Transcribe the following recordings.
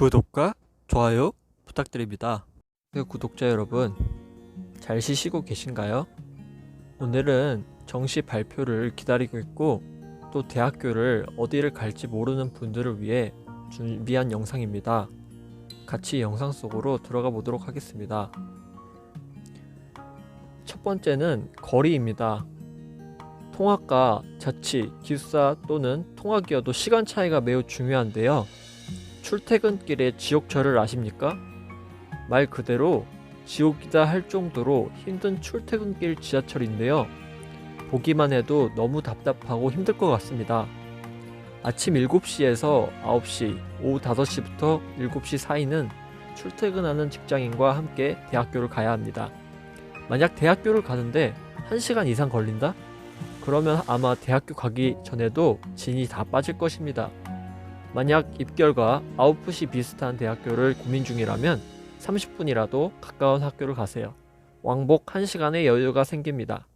구독과 좋아요 부탁드립니다. 구독자 여러분, 잘 쉬시고 계신가요? 오늘은 정시 발표를 기다리고 있고 또 대학교를 어디를 갈지 모르는 분들을 위해 준비한 영상입니다. 같이 영상 속으로 들어가 보도록 하겠습니다. 첫 번째는 거리입니다. 통학과, 자취, 기숙사 또는 통학이어도 시간 차이가 매우 중요한데요. 출퇴근길의 지옥철을 아십니까? 말 그대로 지옥이다 할 정도로 힘든 출퇴근길 지하철인데요. 보기만 해도 너무 답답하고 힘들 것 같습니다. 아침 7시에서 9시, 오후 5시부터 7시 사이는 출퇴근하는 직장인과 함께 대학교를 가야 합니다. 만약 대학교를 가는데 1시간 이상 걸린다? 그러면 아마 대학교 가기 전에도 진이 다 빠질 것입니다. 만약 입결과 아웃풋이 비슷한 대학교를 고민 중이라면 30분이라도 가까운 학교를 가세요. 왕복 1시간의 여유가 생깁니다.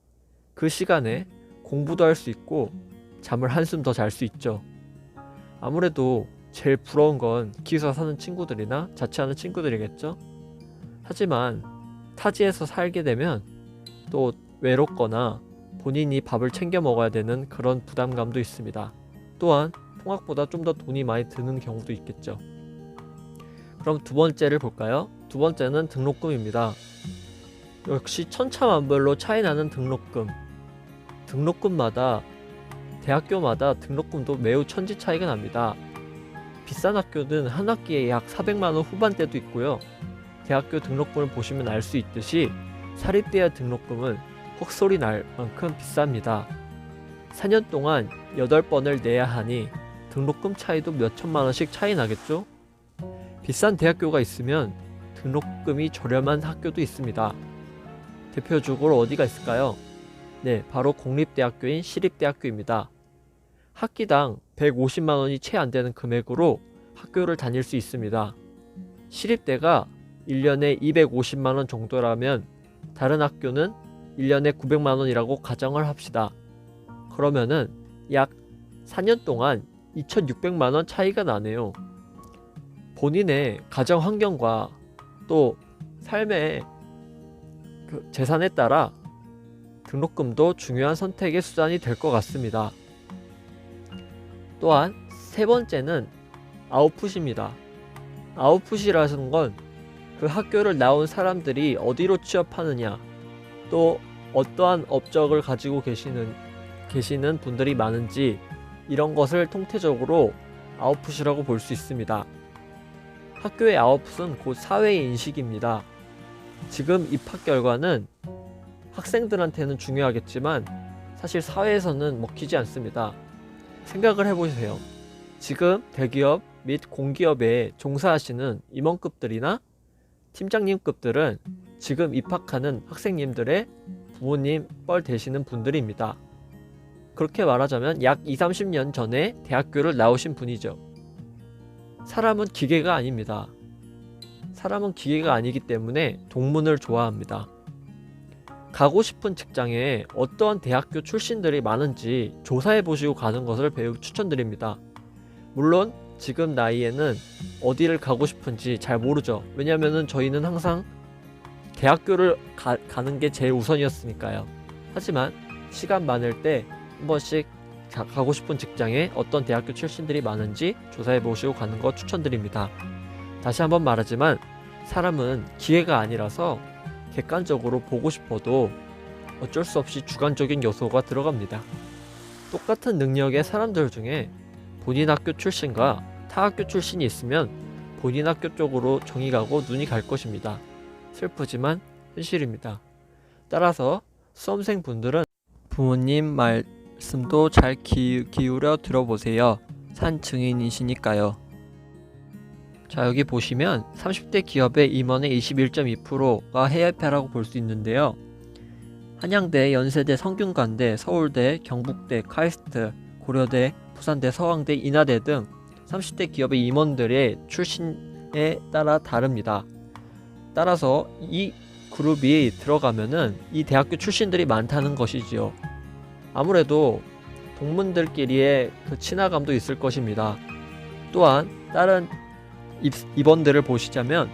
그 시간에 공부도 할 수 있고 잠을 한숨 더 잘 수 있죠. 아무래도 제일 부러운 건 기숙사 사는 친구들이나 자취하는 친구들이겠죠. 하지만 타지에서 살게 되면 또 외롭거나 본인이 밥을 챙겨 먹어야 되는 그런 부담감도 있습니다. 또한 통학보다 좀 더 돈이 많이 드는 경우도 있겠죠. 그럼 두 번째를 볼까요? 두 번째는 등록금입니다. 역시 천차만별로 차이나는 등록금. 등록금마다 대학교마다 등록금도 매우 천지 차이가 납니다. 비싼 학교는 한 학기에 약 400만원 후반대도 있고요. 대학교 등록금을 보시면 알 수 있듯이 사립대의 등록금은 헛소리 날 만큼 비쌉니다. 4년 동안 8번을 내야 하니 등록금 차이도 몇 천만원씩 차이 나겠죠? 비싼 대학교가 있으면 등록금이 저렴한 학교도 있습니다. 대표적으로 어디가 있을까요? 네, 바로 공립대학교인 시립대학교입니다. 학기당 150만원이 채 안 되는 금액으로 학교를 다닐 수 있습니다. 시립대가 1년에 250만원 정도라면 다른 학교는 1년에 900만원이라고 가정을 합시다. 그러면은 약 4년 동안 2,600만원 차이가 나네요. 본인의 가정 환경과 또 삶의 재산에 따라 등록금도 중요한 선택의 수단이 될 것 같습니다. 또한 세 번째는 아웃풋입니다. 아웃풋이라는 건 그 학교를 나온 사람들이 어디로 취업하느냐, 또 어떠한 업적을 가지고 계시는 분들이 많은지 이런 것을 통태적으로 아웃풋이라고 볼 수 있습니다. 학교의 아웃풋은 곧 사회의 인식입니다. 지금 입학 결과는 학생들한테는 중요하겠지만 사실 사회에서는 먹히지 않습니다. 생각을 해보세요. 지금 대기업 및 공기업에 종사하시는 임원급들이나 팀장님급들은 지금 입학하는 학생님들의 부모님 뻘 되시는 분들입니다. 그렇게 말하자면 약 20-30년 전에 대학교를 나오신 분이죠. 사람은 기계가 아닙니다. 사람은 기계가 아니기 때문에 동문을 좋아합니다. 가고 싶은 직장에 어떠한 대학교 출신들이 많은지 조사해 보시고 가는 것을 매우 추천드립니다. 물론 지금 나이에는 어디를 가고 싶은지 잘 모르죠. 왜냐면은 저희는 항상 대학교를 가는 게 제일 우선이었으니까요. 하지만 시간 많을 때 한 번씩 가고 싶은 직장에 어떤 대학교 출신들이 많은지 조사해 보시고 가는 거 추천드립니다. 다시 한번 말하지만 사람은 기계가 아니라서 객관적으로 보고 싶어도 어쩔 수 없이 주관적인 요소가 들어갑니다. 똑같은 능력의 사람들 중에 본인 학교 출신과 타 학교 출신이 있으면 본인 학교 쪽으로 정이 가고 눈이 갈 것입니다. 슬프지만 현실입니다. 따라서 수험생 분들은 부모님 말씀도 잘 기울여 들어보세요. 산 증인이시니까요. 자, 여기 보시면 30대 기업의 임원의 21.2%가 해외파라고 볼 수 있는데요. 한양대, 연세대, 성균관대, 서울대, 경북대, 카이스트, 고려대, 부산대, 서강대, 인하대 등 30대 기업의 임원들의 출신에 따라 다릅니다. 따라서 이 그룹이 들어가면은 이 대학교 출신들이 많다는 것이지요. 아무래도 동문들끼리의 그 친화감도 있을 것입니다. 또한 다른 입원들을 보시자면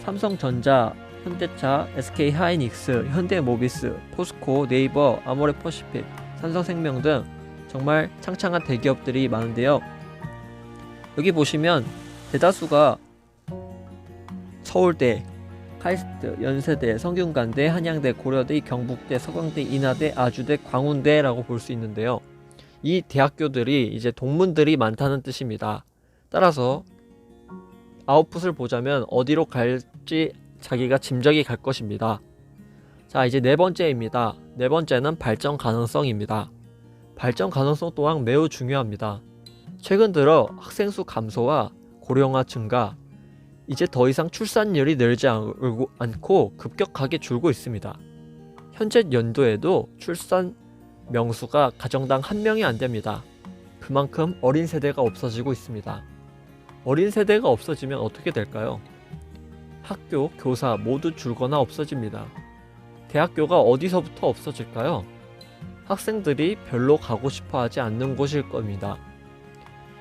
삼성전자, 현대차, SK하이닉스, 현대모비스, 포스코, 네이버, 아모레퍼시픽, 삼성생명 등 정말 창창한 대기업들이 많은데요. 여기 보시면 대다수가 서울대, 카이스트, 연세대, 성균관대, 한양대, 고려대, 경북대, 서강대, 인하대, 아주대, 광운대라고 볼 수 있는데요. 이 대학교들이 이제 동문들이 많다는 뜻입니다. 따라서 아웃풋을 보자면 어디로 갈지 자기가 짐작이 갈 것입니다. 자, 이제 네 번째입니다. 네 번째는 발전 가능성입니다. 발전 가능성 또한 매우 중요합니다. 최근 들어 학생 수 감소와 고령화 증가, 이제 더 이상 출산율이 늘지 않고 급격하게 줄고 있습니다. 현재 연도에도 출산 명수가 가정당 1명이 안 됩니다. 그만큼 어린 세대가 없어지고 있습니다. 어린 세대가 없어지면 어떻게 될까요? 학교, 교사 모두 줄거나 없어집니다. 대학교가 어디서부터 없어질까요? 학생들이 별로 가고 싶어 하지 않는 곳일 겁니다.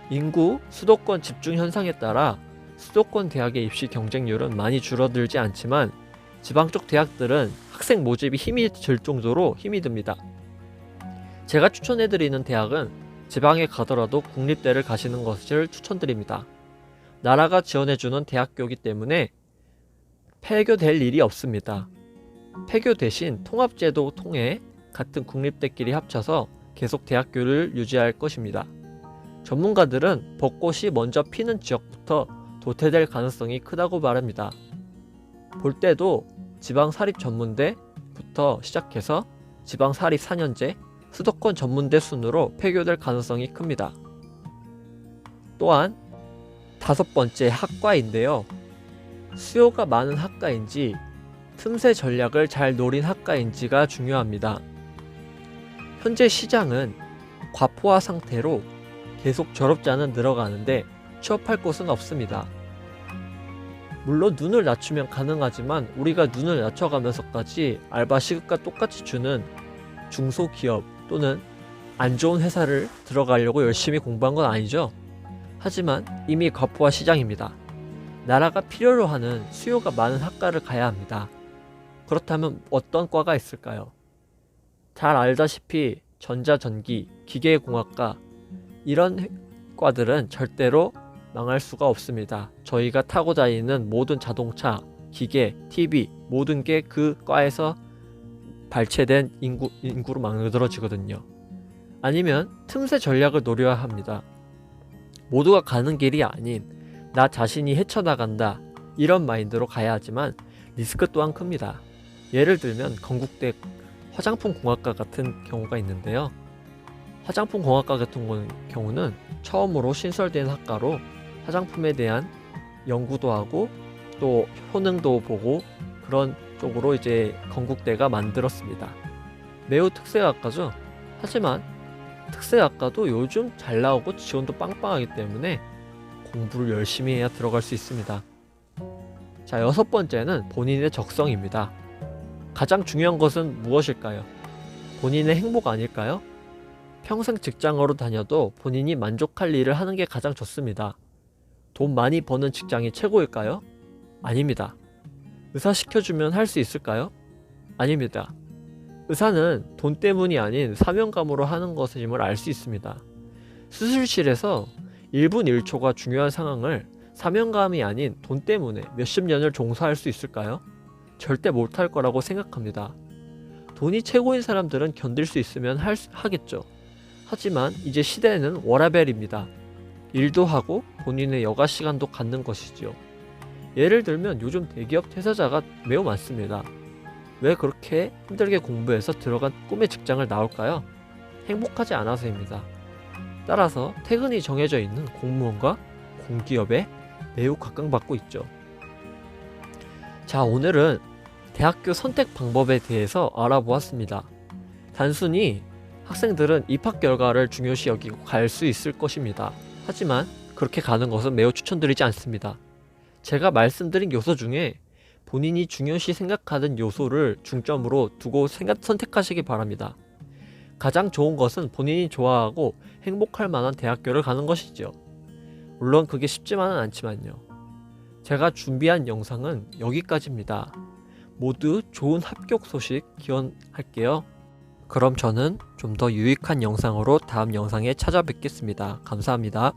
인구, 수도권 집중 현상에 따라 수도권 대학의 입시 경쟁률은 많이 줄어들지 않지만 지방 쪽 대학들은 학생 모집이 힘이 들 정도로 힘이 듭니다. 제가 추천해드리는 대학은 지방에 가더라도 국립대를 가시는 것을 추천드립니다. 나라가 지원해주는 대학교이기 때문에 폐교될 일이 없습니다. 폐교 대신 통합제도 통해 같은 국립대끼리 합쳐서 계속 대학교를 유지할 것입니다. 전문가들은 벚꽃이 먼저 피는 지역부터 도태될 가능성이 크다고 말합니다. 볼 때도 지방사립전문대부터 시작해서 지방사립 4년제, 수도권 전문대 순으로 폐교될 가능성이 큽니다. 또한 다섯 번째 학과인데요. 수요가 많은 학과인지 틈새 전략을 잘 노린 학과인지가 중요합니다. 현재 시장은 과포화 상태로 계속 졸업자는 늘어가는데 취업할 곳은 없습니다. 물론 눈을 낮추면 가능하지만 우리가 눈을 낮춰가면서까지 알바 시급과 똑같이 주는 중소기업 또는 안 좋은 회사를 들어가려고 열심히 공부한 건 아니죠. 하지만 이미 과포화 시장입니다. 나라가 필요로 하는 수요가 많은 학과를 가야 합니다. 그렇다면 어떤 과가 있을까요? 잘 알다시피 전자전기, 기계공학과 이런 과들은 절대로 망할 수가 없습니다. 저희가 타고 다니는 모든 자동차, 기계, TV 모든 게 그 과에서 발췌된 인구로 만들어지거든요. 아니면 틈새 전략을 노려야 합니다. 모두가 가는 길이 아닌 나 자신이 헤쳐나간다 이런 마인드로 가야 하지만 리스크 또한 큽니다. 예를 들면 건국대 화장품공학과 같은 경우가 있는데요. 화장품공학과 같은 경우는 처음으로 신설된 학과로 화장품에 대한 연구도 하고 또 효능도 보고 그런 쪽으로 이제 건국대가 만들었습니다. 매우 특색학과죠. 하지만 특색학과도 요즘 잘 나오고 지원도 빵빵하기 때문에 공부를 열심히 해야 들어갈 수 있습니다. 자, 여섯 번째는 본인의 적성입니다. 가장 중요한 것은 무엇일까요? 본인의 행복 아닐까요? 평생 직장으로 다녀도 본인이 만족할 일을 하는 게 가장 좋습니다. 돈 많이 버는 직장이 최고일까요? 아닙니다. 의사 시켜주면 할 수 있을까요? 아닙니다. 의사는 돈 때문이 아닌 사명감으로 하는 것임을 알 수 있습니다. 수술실에서 1분 1초가 중요한 상황을 사명감이 아닌 돈 때문에 몇십 년을 종사할 수 있을까요? 절대 못할 거라고 생각합니다. 돈이 최고인 사람들은 견딜 수 있으면 하겠죠. 하지만 이제 시대는 워라밸입니다. 일도 하고 본인의 여가 시간도 갖는 것이지요. 예를 들면 요즘 대기업 퇴사자가 매우 많습니다. 왜 그렇게 힘들게 공부해서 들어간 꿈의 직장을 나올까요? 행복하지 않아서입니다. 따라서 퇴근이 정해져 있는 공무원과 공기업에 매우 각광받고 있죠. 자, 오늘은 대학교 선택 방법에 대해서 알아보았습니다. 단순히 학생들은 입학 결과를 중요시 여기고 갈 수 있을 것입니다. 하지만 그렇게 가는 것은 매우 추천드리지 않습니다. 제가 말씀드린 요소 중에 본인이 중요시 생각하는 요소를 중점으로 두고 선택하시기 바랍니다. 가장 좋은 것은 본인이 좋아하고 행복할 만한 대학교를 가는 것이죠. 물론 그게 쉽지만은 않지만요. 제가 준비한 영상은 여기까지입니다. 모두 좋은 합격 소식 기원할게요. 그럼 저는 좀 더 유익한 영상으로 다음 영상에 찾아뵙겠습니다. 감사합니다.